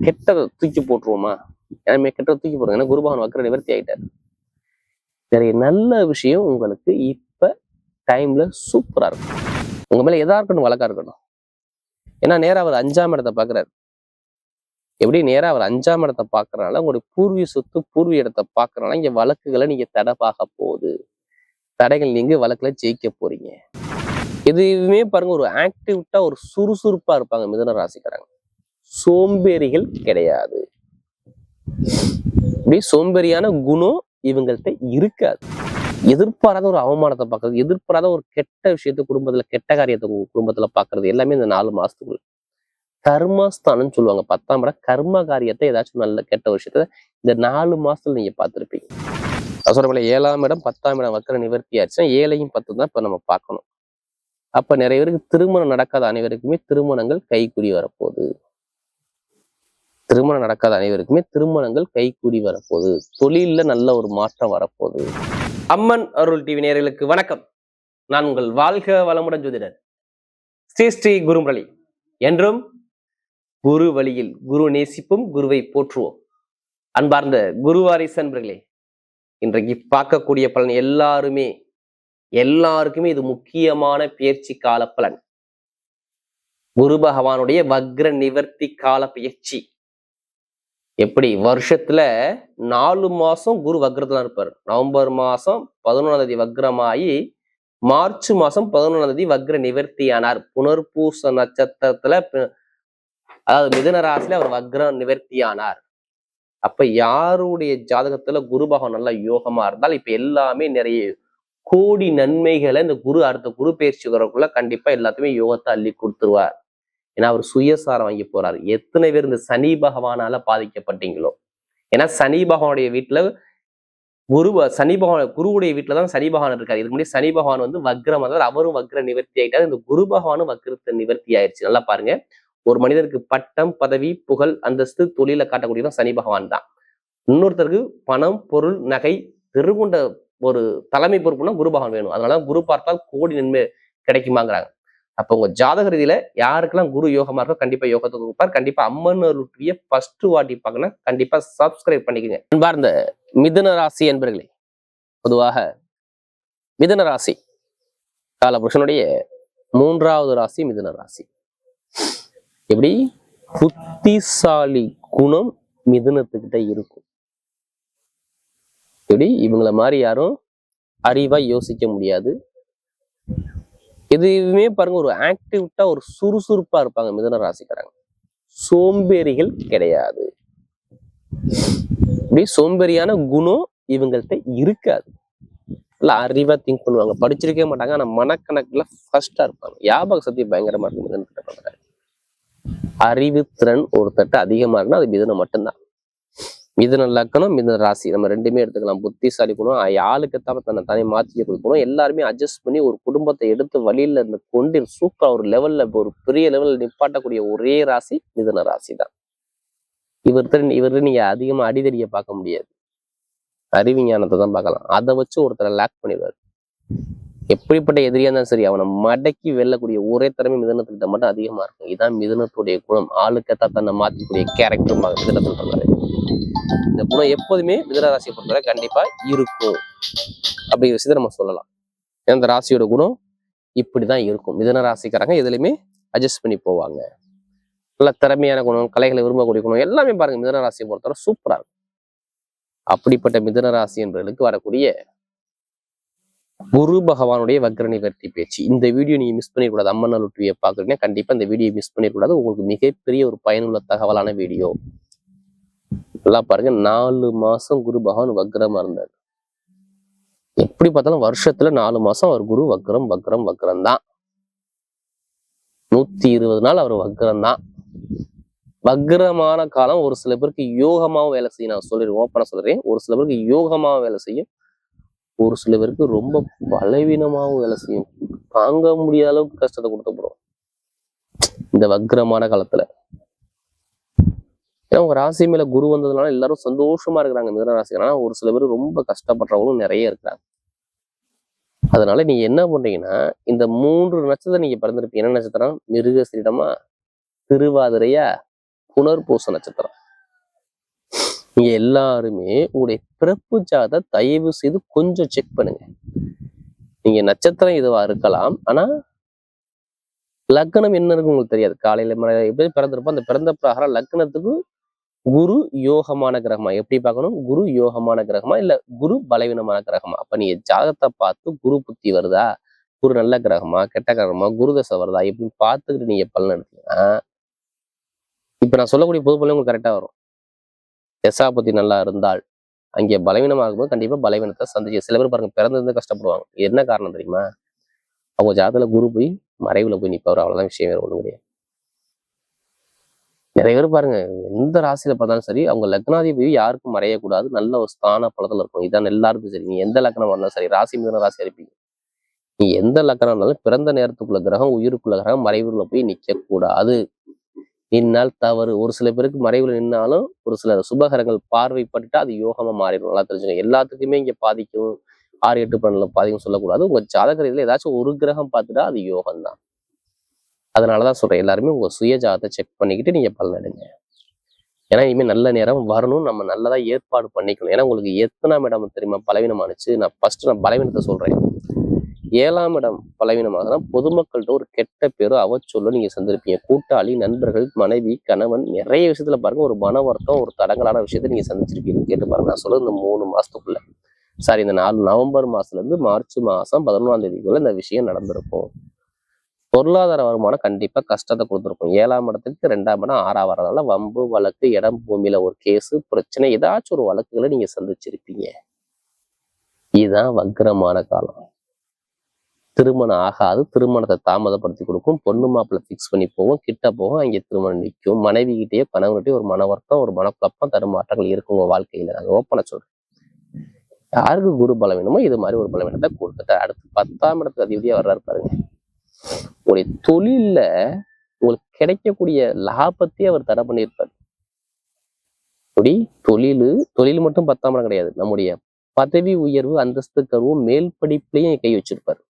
கெட்டதை தூக்கி போட்டுருவோமா? எல்லாமே கெட்டதை தூக்கி போடுறோம். ஏன்னா குரு பகவான் வக்ர நிவர்த்தி ஆயிட்டார். நிறைய நல்ல விஷயம் உங்களுக்கு இப்ப டைம்ல சூப்பரா இருக்கும். உங்க மேல எதா இருக்கணும், வழக்கா இருக்கணும். ஏன்னா நேரா அவர் 5ஆம் இடத்தை பாக்குறாரு. எப்படி நேரா அவர் 5ஆம் இடத்தை பாக்குறதுனால உங்களுடைய பூர்வீக சொத்து பூர்வீக இடத்தை பாக்குறதுனால இங்க வழக்குகளை நீங்க தடைப்பாக போகுது. தடைகள் நீங்க வழக்குல ஜெயிக்க போறீங்க. எதுவுமே பாருங்க, ஒரு ஆக்டிவிட்டா ஒரு சுறுசுறுப்பா இருப்பாங்க மிதுன ராசிக்காரங்க. சோம்பேறிகள் கிடையாது. இப்படி சோம்பேறியான குணம் இவங்கள்ட்ட இருக்காது. எதிர்பாராத ஒரு அவமானத்தை பார்க்கறது, எதிர்பாராத ஒரு கெட்ட விஷயத்த குடும்பத்துல, கெட்ட காரியத்தை குடும்பத்துல பாக்குறது எல்லாமே இந்த 4 மாசத்துக்குள்ள. கர்மஸ்தானம்னு சொல்லுவாங்க. 10ஆம் இடம் கர்ம காரியத்தை ஏதாச்சும் நல்ல கெட்ட விஷயத்த இந்த 4 மாசத்துல நீங்க பார்த்திருப்பீங்க. சொல்ல 7ஆம் இடம் 10ஆம் இடம் வக்ர நிவர்த்தி ஆச்சுன்னா 7ஐயும் 10 தான் இப்ப நம்ம பார்க்கணும். அப்ப நிறைய பேருக்கு திருமணம் நடக்காத அனைவருக்குமே திருமணங்கள் கைக்கூடி வரப்போகுது. திருமணம் நடக்காத அனைவருக்குமே திருமணங்கள் கைக்கூடி வரப்போகுது. தொழில்ல நல்ல ஒரு மாற்றம் வரப்போகுது. அம்மன் அருள் டிவி நேயர்களுக்கு வணக்கம். நான் உங்கள் வாழ்க வளமுடன் ஜோதிடர் ஸ்ரீ குருமுரளி. என்றும் குரு வழியில் குரு நேசிப்பும் குருவை போற்றுவோம். அன்பார்ந்த குருவாரிசு அன்பர்களே, இன்றைக்கு பார்க்கக்கூடிய பலன் எல்லாருக்குமே இது முக்கியமான பெயர்ச்சி கால பலன். குரு பகவானுடைய வக்ர நிவர்த்தி கால பெயர்ச்சி. எப்படி வருஷத்துல 4 மாசம் குரு வக்ரத்துல இருப்பார். நவம்பர் மாசம் 11ஆம் தேதி வக்ரமாயி மார்ச் மாசம் 11ஆம் தேதி வக்ர நிவர்த்தி ஆனார். புனர்பூச நட்சத்திரத்துல, அதாவது மிதுன ராசியில அவர் வக்ர நிவர்த்தி ஆனார். அப்ப யாருடைய ஜாதகத்துல குரு பகவான் நல்லா யோகமா இருந்தால் இப்ப எல்லாமே நிறைய கோடி நன்மைகளை இந்த அடுத்த குரு பயிற்சி வரக்குள்ள கண்டிப்பா எல்லாத்தையுமே யோகத்தை அள்ளி கொடுத்துருவார். ஏன்னா அவர் சுயசாரம் வாங்கி போறாரு. எத்தனை பேர் இந்த சனி பகவானால பாதிக்கப்பட்டீங்களோ? ஏன்னா சனி பகவானுடைய வீட்டுல குருவுடைய வீட்டுலதான் சனி பகவான் இருக்காரு. இதுக்கு முன்னாடி சனி பகவான் வந்து வக்ரம், அதாவது அவரும் வக்ர நிவர்த்தி ஆயிட்டாரு. இந்த குரு பகவானும் வக்ரத்தை நிவர்த்தி ஆயிடுச்சு. நல்லா பாருங்க, ஒரு மனிதருக்கு பட்டம், பதவி, புகழ், அந்தஸ்து, தொழில காட்டக்கூடியதான் சனி பகவான் தான். இன்னொருத்தருக்கு பணம், பொருள், நகை, திருகுண்ட ஒரு தலைமை பொறுப்புனா குரு பகவான் வேணும். அதனால குரு பார்த்தால் கோடி நன்மை கிடைக்குமாங்கிறாங்க. அப்ப உங்க ஜாதக ரீதியில யாருக்கெல்லாம் குரு யோகமா இருக்கோ கண்டிப்பா யோகத்தை கொடுப்பார். கண்டிப்பா அம்மன் அருள்டிவியை ஃபர்ஸ்ட் வாட்டி பார்க்கணும், கண்டிப்பா சப்ஸ்கிரைப் பண்ணிக்கோங்க. அன்பார்ந்த மிதுன ராசி என்பர்களே, பொதுவாக மிதுன ராசி காலபுருஷனுடைய 3வது ராசி மிதுன ராசி. எப்படி புத்திசாலி குணம் மிதுனத்துக்கிட்ட இருக்கும். எப்படி இவங்களை மாதிரி யாரும் அறிவா யோசிக்க முடியாது. எதுவுமே பாருங்க, ஒரு ஆக்டிவிட்டா ஒரு சுறுசுறுப்பா இருப்பாங்க மிதுன ராசிக்காரங்க. சோம்பேறிகள் கிடையாது. இப்படி சோம்பேறியான குணம் இவங்கள்ட்ட இருக்காது. இல்ல அறிவா திங்க் பண்ணுவாங்க, படிச்சிருக்கவே மாட்டாங்க. ஆனா மனக்கணக்குல ஃபர்ஸ்டா இருப்பாங்க. ஞாபக சக்தி பயங்கரமா இருக்கு மிதுனத்திட்ட பண்றாங்க. அறிவு திறன் ஒருத்தட்ட அதிகமா இருக்குன்னா அது மிதுனம் மட்டும்தான். மிதுன லக்கணம், மிதுன ராசி, நம்ம ரெண்டுமே எடுத்துக்கலாம். புத்திசாலி குணம், ஆளுக்கு தன்னை தானே மாத்திக்க கொடுக்கணும். எல்லாருமே அட்ஜஸ்ட் பண்ணி ஒரு குடும்பத்தை எடுத்து வழியில இருந்து கொண்டு சூப்பரா ஒரு லெவல்ல, ஒரு பெரிய லெவல்ல நிப்பாட்டக்கூடிய ஒரே ராசி மிதுன ராசி தான். இவர்கிட்ட நீங்க அதிகமா அடிதடியை பார்க்க முடியாது. அறிவிஞானத்தை தான் பார்க்கலாம். அதை வச்சு ஒருத்தரை லாக் பண்ணிடுவாரு. எப்படிப்பட்ட எதிரியா இருந்தாலும் சரி, அவனை மடக்கி வெல்லக்கூடிய ஒரே திறமை மிதுனத்துக்கிட்ட மட்டும் அதிகமா இருக்கும். இதுதான் மிதுனத்துடைய குணம். ஆளுக்கத்தா தன்னை மாத்திக்கூடிய கேரக்டர் மிதுனத்தில் சொல்றாரு. இந்த குணம் எப்போதுமே மிதுன ராசியை பொறுத்தவரை கண்டிப்பா இருக்கும் அப்படிங்கிற விஷயத்தை நம்ம சொல்லலாம். இந்த ராசியோட குணம் இப்படிதான் இருக்கும். மிதுன ராசிக்காரங்க எதுலையுமே அட்ஜஸ்ட் பண்ணி போவாங்க. நல்ல திறமையான குணம், கலைகளை விரும்பக்கூடிய குணம் எல்லாமே பாருங்க மிதுன ராசியை பொறுத்தவரை சூப்பரா இருக்கும். அப்படிப்பட்ட மிதுன ராசி என்பவர்களுக்கு வரக்கூடிய குரு பகவானுடைய வக்ர நிவர்த்தி பேச்சு. இந்த வீடியோ நீங்க மிஸ் பண்ணிடக்கூடாது. அம்மன் அருள் டிவியை பாக்குறீங்கன்னா கண்டிப்பா இந்த வீடியோ மிஸ் பண்ணிடக்கூடாது. உங்களுக்கு மிகப்பெரிய ஒரு பயனுள்ள தகவலான வீடியோ. நல்லா பாருங்க, 4 மாசம் குரு பகவான் வக்ரமா இருந்தார். எப்படி பார்த்தாலும் வருஷத்துல 4 மாசம் அவர் குரு வக்ரம் தான். 120 நாள் அவர் வக்ரம் தான். வக்ரமான காலம் ஒரு சில பேருக்கு யோகமாவும் வேலை செய்யும். நான் சொல்லிடுறேன், ஓப்பனா சொல்றேன். ஒரு சில பேருக்கு யோகமாவும் வேலை செய்யும், ஒரு சில பேருக்கு ரொம்ப பலவீனமாகவும் வேலை செய்யும். தாங்க முடியாத அளவுக்கு கஷ்டத்தை கொடுத்தப்படும் இந்த வக்ரமான காலத்துல. ஏன்னா உங்க ராசி மேல குரு வந்ததுனால எல்லாரும் சந்தோஷமா இருக்கிறாங்க மிதுன ராசி. ஆனா ஒரு சில பேர் ரொம்ப கஷ்டப்படுறவங்களும் நிறைய இருக்கிறாங்க. அதனால நீங்க என்ன பண்றீங்கன்னா, இந்த 3 நட்சத்திரம் நீங்க பிறந்திருப்பீங்க. என்ன நட்சத்திரம்? மிருகசீரிடமா, திருவாதிரையா, புனர்பூச நட்சத்திரம். நீங்க எல்லாருமே உங்களுடைய பிறப்பு ஜாதகத்தை தயவு செய்து கொஞ்சம் செக் பண்ணுங்க. நீங்க நட்சத்திரம் இதுவா இருக்கலாம், ஆனா லக்னம் என்ன இருக்கு உங்களுக்கு தெரியாது. காலையில எப்படி பிறந்திருப்போம், அந்த பிறந்த பிரகாரம் லக்னத்துக்கு குரு யோகமான கிரகமா எப்படி பார்க்கணும்? குரு யோகமான கிரகமா இல்ல குரு பலவீனமான கிரகமா? அப்ப நீங்க ஜாதகத்தை பார்த்து குரு புத்தி வருதா, குரு நல்ல கிரகமா கெட்ட கிரகமா, குரு தசை வருதா எப்படின்னு பார்த்துக்கிட்டு நீங்க பலன் எடுத்தீங்கன்னா இப்ப நான் சொல்லக்கூடிய பொது பலன் உங்களுக்கு கரெக்டா வரும். தசாபதி நல்லா இருந்தால் அங்கே பலவீனமாக இருக்கும்போது கண்டிப்பா பலவீனத்தை சந்திச்சு சில பேர் பாருங்க பிறந்திருந்து கஷ்டப்படுவாங்க. என்ன காரணம் தெரியுமா? அவங்க ஜாதகத்துல குரு போய் மறைவுல போய் நிற்பவர், அவ்வளவுதான் விஷயம், வேற ஒண்ணும் கிடையாது. நிறைய பேர் பாருங்க எந்த ராசியில பார்த்தாலும் சரி அவங்க லக்னாதிபதி யாருக்கும் மறையக்கூடாது, நல்ல ஒரு ஸ்தான பலத்துல இருக்கும். இதான் எல்லாருக்கும் சரி. நீ எந்த லக்னம் இருந்தாலும் சரி, ராசி மீதான ராசியா இருப்பீங்க. நீ எந்த லக்னம் இருந்தாலும் பிறந்த நேரத்துக்குள்ள கிரகம் உயிருக்குள்ள கிரகம் மறைவுல போய் நிக்க கூடாது. நின்னால் தவறு. ஒரு சில பேருக்கு மறைவுல நின்னாலும் ஒரு சில சுபகரங்கள் பார்வைப்பட்டுட்டா அது யோகமா மாறிடும். நல்லா தெரிஞ்சுங்க. எல்லாத்துக்குமே இங்க பாதிக்கும், 6, 8 பன்னெண்டுல பாதிக்கும் சொல்லக்கூடாது. உங்க ஜாதக ரீதியில ஏதாச்சும் ஒரு கிரகம் பார்த்துட்டா அது யோகம் தான். அதனாலதான் சொல்றேன், எல்லாருமே உங்க சுய ஜாதகத்தை செக் பண்ணிக்கிட்டு நீங்க பலன் எடுங்க. ஏன்னா இனிமேல் நல்ல நேரம் வரணும், நம்ம நல்லதா ஏற்பாடு பண்ணிக்கணும். ஏன்னா உங்களுக்கு எத்தனாம் இடம் தெரியுமா பலவீனமானுச்சு? நான் பலவீனத்தை சொல்றேன். 7ஆம் இடம் பலவீனமாகனா பொதுமக்கள்கிட்ட ஒரு கெட்ட பேரோ அவச்சொல்லோ நீங்க சந்திருப்பீங்க. கூட்டாளி, நண்பர்கள், மனைவி, கணவன், நிறைய விஷயத்துல பாருங்க ஒரு மன வருத்தம், ஒரு தடங்கலான விஷயத்த நீங்க சந்திச்சிருப்பீங்க. கேட்டு பாருங்க. நான் சொல்றது இந்த 3 மாசத்துக்குள்ள, சாரி இந்த 4 நவம்பர் மாசத்துல இருந்து மார்ச் மாசம் 11ஆம் தேதிக்குள்ள இந்த விஷயம் நடந்திருக்கும். பொருளாதார வருமானம் கண்டிப்பா கஷ்டத்தை கொடுத்துருக்கும். 7ஆம் இடத்துக்கு 2ஆம் இடம் 6ஆம் வரதால வம்பு வழக்கு, இடம் பூமியில ஒரு கேஸு பிரச்சனை, ஏதாச்சும் ஒரு வழக்குகளை நீங்க சந்திச்சிருப்பீங்க. இதுதான் வக்ரமான காலம். திருமணம் ஆகாது, திருமணத்தை தாமதப்படுத்தி கொடுக்கும். பொண்ணு மாப்பிள்ளை பிக்ஸ் பண்ணி போகும், கிட்ட போகும், அங்கே திருமணம் நிற்கும். மனைவி கிட்டேயோ கணவன்கிட்டயோ ஒரு மன வருத்தம், ஒரு மனக்குழப்பம், தருமாற்றங்கள் இருக்கும் உங்க வாழ்க்கையில. நாங்க ஓப்பனா சொல்றேன். யாருக்கு குரு பலவீனமோ இது மாதிரி ஒரு பலவீனத்தை கொடுத்துட்டா. அடுத்து 10ஆம் இடத்துக்கு அதிபதியா வர்றாரு பாருங்க. உங்களுடைய தொழில்ல உங்களுக்கு கிடைக்கக்கூடிய லாபத்தையே அவர் தடை பண்ணியிருப்பார். அப்படி தொழில் மட்டும் 10ஆம் இடம் கிடையாது, நம்முடைய பதவி உயர்வு, அந்தஸ்து, கருவும், மேல் படிப்புலையும் கை வச்சிருப்பாரு.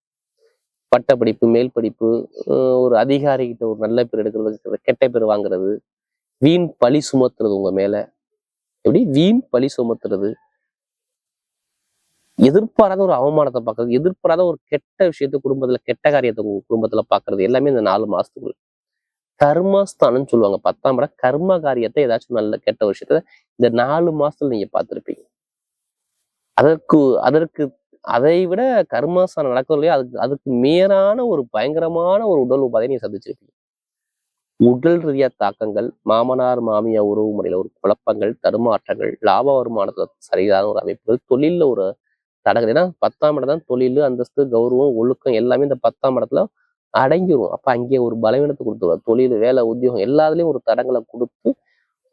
பட்ட படிப்பு, மேல் படிப்பு, ஒரு அதிகாரி கிட்ட ஒரு நல்ல பேர் எடுக்கிறது, கெட்ட பேர் வாங்குறது, வீண் பழி சுமத்துறது உங்க மேல. எப்படி வீண் பழி சுமத்துறது, எதிர்பாராத ஒரு அவமானத்தை பார்க்கறது, எதிர்பாராத ஒரு கெட்ட விஷயத்த குடும்பத்துல, கெட்ட காரியத்தை குடும்பத்துல பாக்குறது, எல்லாமே இந்த 4 மாசத்துக்குள்ள. கர்மஸ்தானம் சொல்லுவாங்க. 10ஆம் இடம் கர்ம காரியத்தை ஏதாச்சும் நல்ல கெட்ட விஷயத்த இந்த 4 மாசத்துல நீங்க பார்த்திருப்பீங்க. அதற்கு அதை விட கர்மஸ்தானம் நடக்கிறது இல்லையா, அதுக்கு மேலான ஒரு பயங்கரமான ஒரு உடல் உபாதையை நீங்க சந்திச்சிருப்பீங்க. உடல் ரீதியா தாக்கங்கள், மாமனார் மாமியார் உறவு முறையில ஒரு குழப்பங்கள், தடுமாற்றங்கள், லாப வருமானத்துல சரியான ஒரு அமைப்புகள், தொழில்ல ஒரு தடங்கள். ஏன்னா 10ஆம் இடம் தான் தொழில், அந்தஸ்து, கௌரவம், ஒழுக்கம் எல்லாமே இந்த 10ஆம் இடத்துல அடங்கிரும். அப்ப அங்கே ஒரு பலவீனத்தை கொடுத்துருவார். தொழில், வேலை, உத்தியோகம் எல்லாத்துலயும் ஒரு தடங்களை கொடுத்து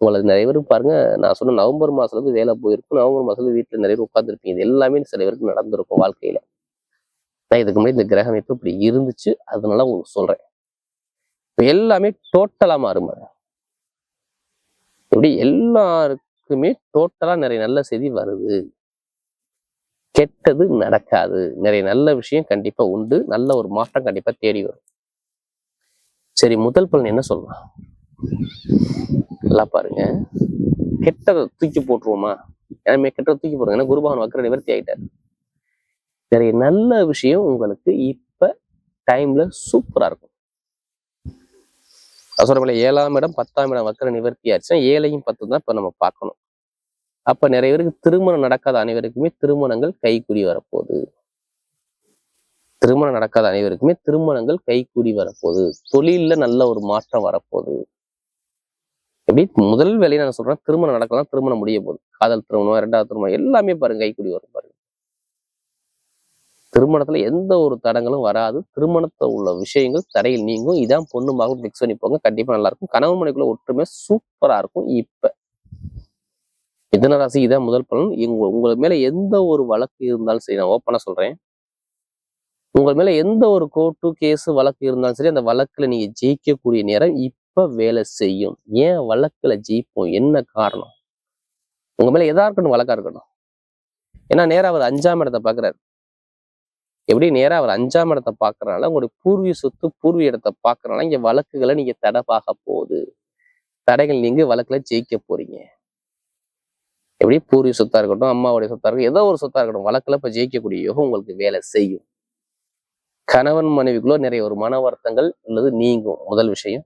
உங்களை நிறைய பேர் பாருங்க. நான் சொன்ன நவம்பர் மாசத்துல இருந்து வேலை போயிருக்கும், நவம்பர் மாசத்துல வீட்டுல நிறைய பேர் உட்காந்துருப்பீங்க. இது எல்லாமே சில பேருக்கு நடந்திருக்கும் வாழ்க்கையில. நான் இதுக்கு முன்னாடி இந்த கிரக அமைப்பு இப்படி இருந்துச்சு, அதனால உங்களுக்கு சொல்றேன். இப்ப எல்லாமே டோட்டலா மாறும். இப்படி எல்லாருக்குமே டோட்டலா நிறைய நல்ல செய்தி வருது, கெட்டது நடக்காது, நிறைய நல்ல விஷயம் கண்டிப்பா உண்டு, நல்ல ஒரு மாற்றம் கண்டிப்பா தேடி வரும். சரி, முதல் பலன் என்ன சொல்லலாம்? நல்லா பாருங்க. கெட்டதை தூக்கி போட்டுருவோமா? ஏன்னா கெட்டதை தூக்கி போடுங்க. ஏன்னா குருபகவான் வக்ர நிவர்த்தி ஆயிட்டாரு. நிறைய நல்ல விஷயம் உங்களுக்கு இப்ப டைம்ல சூப்பரா இருக்கும். சொல்றேன் 7ஆம் இடம் 10ஆம் இடம் வக்ர நிவர்த்தி ஆச்சுன்னா 7ஐயும் 10 தான் இப்ப நம்ம பார்க்கணும். அப்ப நிறைய பேருக்கு திருமணம் நடக்காத அனைவருக்குமே திருமணங்கள் கைக்கூடி வரப்போகுது. திருமணம் நடக்காத அனைவருக்குமே திருமணங்கள் கைக்கூடி வரப்போகுது. தொழில்ல நல்ல ஒரு மாற்றம் வரப்போகுது. எப்படி முதல் வேலையை நான் சொல்றேன், திருமணம் நடக்கலாம், திருமணம் முடிய போகுது. காதல் திருமணம், 2வது திருமணம் எல்லாமே பாருங்க கைக்கூடி வரும் பாருங்க. திருமணத்துல எந்த ஒரு தடங்களும் வராது. திருமணத்துல உள்ள விஷயங்கள் தடையில் நீங்கும். இதான் பொண்ணு மகள் மிக்ஸ் பண்ணி போங்க, கண்டிப்பா நல்லா இருக்கும். கணவன் மனைக்குள்ள ஒற்றுமை சூப்பரா இருக்கும். இப்ப மிதுன ராசி இதான் முதல் பலன். உங்களுக்கு மேல எந்த ஒரு வழக்கு இருந்தாலும் சரி, நான் ஓப்பனா சொல்றேன், உங்கள் மேல எந்த ஒரு கோர்ட்டு கேஸ் வழக்கு இருந்தாலும் சரி, அந்த வழக்குல நீங்க ஜெயிக்கக்கூடிய நேரம் இப்ப வேலை செய்யும். ஏன் வழக்குல ஜெயிப்போம்? என்ன காரணம்? உங்க மேல எதா இருக்கணும், வழக்கா இருக்கணும். ஏன்னா நேரா அவர் 5ஆம் இடத்தை பாக்குறாரு. எப்படி நேரா அவர் 5ஆம் இடத்தை பாக்குறதுனால உங்களுடைய பூர்வீக சொத்து, பூர்வீக இடத்தை பாக்குறதுனால இங்க வழக்குகளை நீங்க தடை பார்க்க போகுது. தடைகள் நீங்க வழக்குல ஜெயிக்க போறீங்க. எப்படி பூர்வீக சொத்தா இருக்கட்டும், அம்மாவுடைய சொத்தா இருக்கட்டும், ஏதோ ஒரு சொத்தா இருக்கட்டும், வழக்குல இப்ப ஜெயிக்கக்கூடிய யோகம் உங்களுக்கு வேலை செய்யும். கணவன் மனைவிக்குள்ள நிறைய ஒரு மன வருத்தங்கள் அல்லது நீங்கும். முதல் விஷயம்.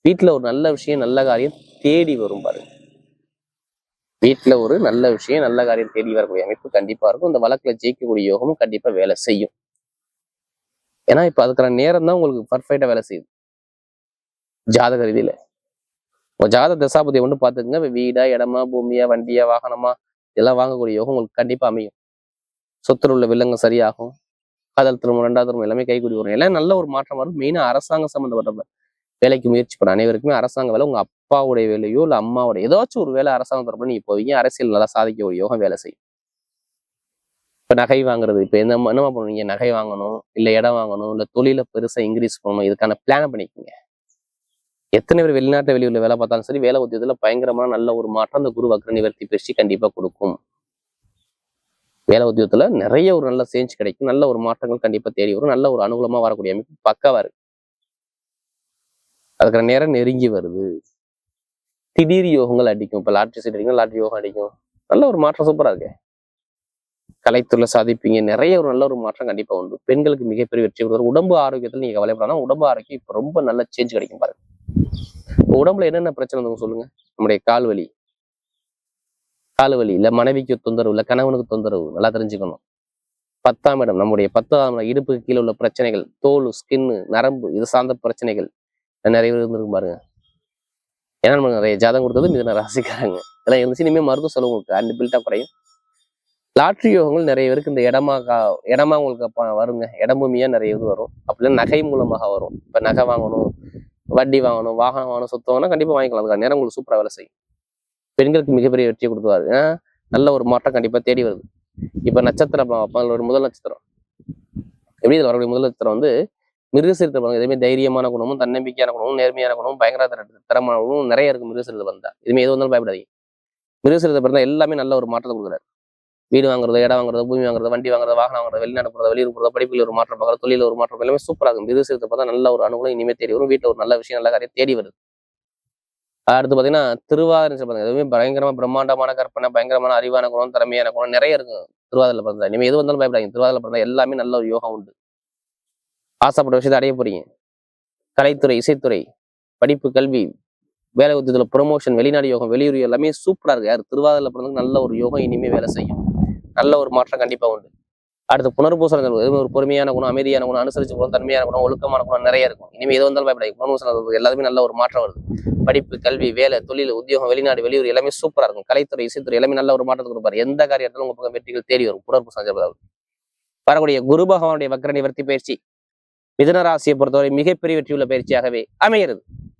வீட்டுல ஒரு நல்ல விஷயம், நல்ல காரியம் தேடி வரும் பாருங்க. வீட்டுல ஒரு நல்ல விஷயம், நல்ல காரியம் தேடி வரக்கூடிய அமைப்பு கண்டிப்பா இருக்கும். இந்த வழக்குல ஜெயிக்கக்கூடிய யோகமும் கண்டிப்பா வேலை செய்யும். ஏன்னா இப்ப அதுக்கான நேரம் தான் உங்களுக்கு பர்ஃபெக்டா வேலை செய்யுது ஜாதக ரீதியில. உங்க ஜாதக தசாபதியை கொண்டு பாத்துக்கங்க. வீடா, இடமா, பூமியா, வண்டியா, வாகனமா இதெல்லாம் வாங்கக்கூடிய யோகம் உங்களுக்கு கண்டிப்பா அமையும். சொத்துல உள்ள வில்லங்கம் சரியாகும். காதல் திருமணம், ரெண்டாவது திருமணம் எல்லாமே கைகூடி வரும். எல்லாம் நல்ல ஒரு மாற்றம் வரும். மெயினா அரசாங்கம் சம்பந்தப்பட்ட வேலைக்கு முயற்சி பண்ண அனைவருக்குமே அரசாங்க வேலை, உங்க அப்பாவுடைய வேலையோ இல்ல அம்மாவுடைய ஏதாச்சும் ஒரு வேலை அரசாங்கம் தரப்ப நீங்க போவீங்க. அரசியல் நல்லா சாதிக்கக்கூடிய யோகம் வேலை செய்யும். இப்ப நகை வாங்குறது, இப்ப என்னமா பண்ணுவீங்க? நகை வாங்கணும், இல்ல இடம் வாங்கணும், இல்ல தொழில பெருசா இன்க்ரீஸ் பண்ணணும், இதுக்கான பிளான பண்ணிக்கோங்க. எத்தனை பேர் வெளிநாட்டு வெளியூர்ல வேலை பார்த்தாலும் சரி, வேலை உத்தியத்துல பயங்கரமான நல்ல ஒரு மாற்றம் அந்த குரு வக்ர நிவர்த்தி பயிற்சி கண்டிப்பா கொடுக்கும். வேலை உத்தியோகத்துல நிறைய ஒரு நல்ல சேஞ்ச் கிடைக்கும். நல்ல ஒரு மாற்றங்கள் கண்டிப்பா தேடி வரும். நல்ல ஒரு அனுகூலமா வரக்கூடிய அமைப்பு பக்காவா இருக்கு. அதுக்கான நேரம் நெருங்கி வருது. திடீர் யோகங்கள் அடிக்கும். இப்ப லாட்ரி சீட் அடிக்கும், லாட்ரி யோகம் அடிக்கும். நல்ல ஒரு மாற்றம் சூப்பரா இருக்கு. கலைத்துறை சாதிப்பீங்க. நிறைய ஒரு நல்ல ஒரு மாற்றம் கண்டிப்பா உண்டு. பெண்களுக்கு மிகப்பெரிய வெற்றி கொடுக்குற உடம்பு ஆரோக்கியத்துல நீங்க கவலைப்படாதான். உடம்பு ஆரோக்கியம் இப்ப ரொம்ப நல்ல சேஞ்ச் கிடைக்கும் பாருங்க. உடம்புல என்னென்ன பிரச்சனை வந்து சொல்லுங்க? நம்முடைய கால் வலி இல்ல மனைவிக்கு தொந்தரவு, இல்ல கணவனுக்கு தொந்தரவு நல்லா தெரிஞ்சுக்கணும். 10ஆம் இடம், நம்முடைய 10ஆம் இடம் இடுப்புக்கு கீழே உள்ள பிரச்சனைகள், தோல், ஸ்கின்னு, நரம்பு இது சார்ந்த பிரச்சனைகள் நிறைய பேர் இருந்திருக்கு பாருங்க. ஏன்னா நம்ம நிறைய ஜாதகம் கொடுத்தது மிதுன ராசிக்காரங்க. இதெல்லாம் இருந்துச்சு. இனிமே மருத்துவ செலவு உங்களுக்கு அண்ட் பில்ட்டா குறையும். லாட்ரி யோகங்கள் நிறைய பேருக்கு இந்த இடமா உங்களுக்கு வருங்க. இடம் பூமியா நிறைய இது வரும். அப்படின்னா நகை மூலமாக வரும். இப்ப நகை வாங்கணும், வட்டி வாங்கணும், வாகனம் வாங்கணும், சொத்து வாங்கணும், கண்டிப்பா வாங்கிக்கலாம். அதுக்கான நேரம் உங்களுக்கு சூப்பரா வேலை செய்யும். பெண்களுக்கு மிகப்பெரிய வெற்றியை கொடுத்துவாரு. நல்ல ஒரு மாற்றம் கண்டிப்பா தேடி வருது. இப்ப நட்சத்திரம் ஒரு முதல் நட்சத்திரம் எப்படி இதுல வரக்கூடிய முதல் நட்சத்திரம் வந்து மிருகசீரத்தை எதுவுமே தைரியமான குணமும், தன்னம்பிக்கையான குணமும், நேர்மையான குணமும், பயங்கர தரமான குணமும் நிறைய இருக்கு. மிருகசீரத்தை வந்தா இதுவுமே எது வந்தாலும் பயப்படாதீங்க. மிருகசீரத்தை பிறந்தா எல்லாமே நல்ல ஒரு மாற்றத்தை கொடுக்குறாரு. வீடு வாங்குறது, இடம் வாங்குறது, பூமி வாங்குறது, வண்டி வாங்குறது, வாகனம் வாங்குறது, வெளிநாடு போறது, வெளியூர் போறது, படிப்பில் ஒரு மாற்றம் பார்க்குறது, தொழில ஒரு மாற்றம் எல்லாமே சூப்பரா இருக்கும். மிருகசீரத்தை பார்த்தா நல்ல ஒரு அனுகூலம் இனிமே தேடி வரும். வீட்டுல ஒரு நல்ல விஷயம், நல்ல காரியம் தேடி வருது. அடுத்து பாத்தீங்கன்னா திருவாதிரை எதுவுமே பயங்கரமா பிரம்மாண்டமான கற்பனை, பயங்கரமான அறிவான குணம், திறமையான குணம் நிறைய இருக்கும். திருவாதிரை பிறந்தா இனிமே எது வந்தாலும் பயப்படாங்க. திருவாதிரை பிறந்தா எல்லாமே நல்ல ஒரு யோகம் உண்டு. ஆசைப்பட்ட விஷயத்தை அடைய போறீங்க. கலைத்துறை, இசைத்துறை, படிப்பு, கல்வி, வேலை உத்தியத்துல ப்ரொமோஷன், வெளிநாடு யோகம், வெளியூர் எல்லாமே சூப்பரா இருக்கு. யார் திருவாதிரை பிறந்தது நல்ல ஒரு யோகம் இனிமே வேலை செய்யும். நல்ல ஒரு மாற்றம் கண்டிப்பா உண்டு. அடுத்து புனர்பூசம் ஒரு பொறுமையான குணம், அமைதியான குணம், அனுசரிச்சு குணம், தன்மையான குணம், ஒழுக்கமான குணம் நிறைய இருக்கும். இனிமே எது வந்தாலும் பயப்படாது. புனர்பூசம் எல்லாருமே நல்ல ஒரு மாற்றம் வருது. படிப்பு, கல்வி, வேலை, தொழில், உத்தியோகம், வெளிநாடு, வெளியூர் எல்லாமே சூப்பரா இருக்கும். கலைத்துறை, இசைத்துறை எல்லாமே நல்ல ஒரு மாற்றத்தை கொடுப்பாரு. எந்த காரியத்திலும் உங்க பக்கம் வெற்றிகள் தேடி வரும். புனர்பூசம் வரக்கூடிய குரு பகவானுடைய வக்ர நிவர்த்தி பயிற்சி மிதுன ராசியை பொறுத்தவரை மிகப்பெரிய வெற்றியுள்ள பயிற்சியாகவே அமைகிறது.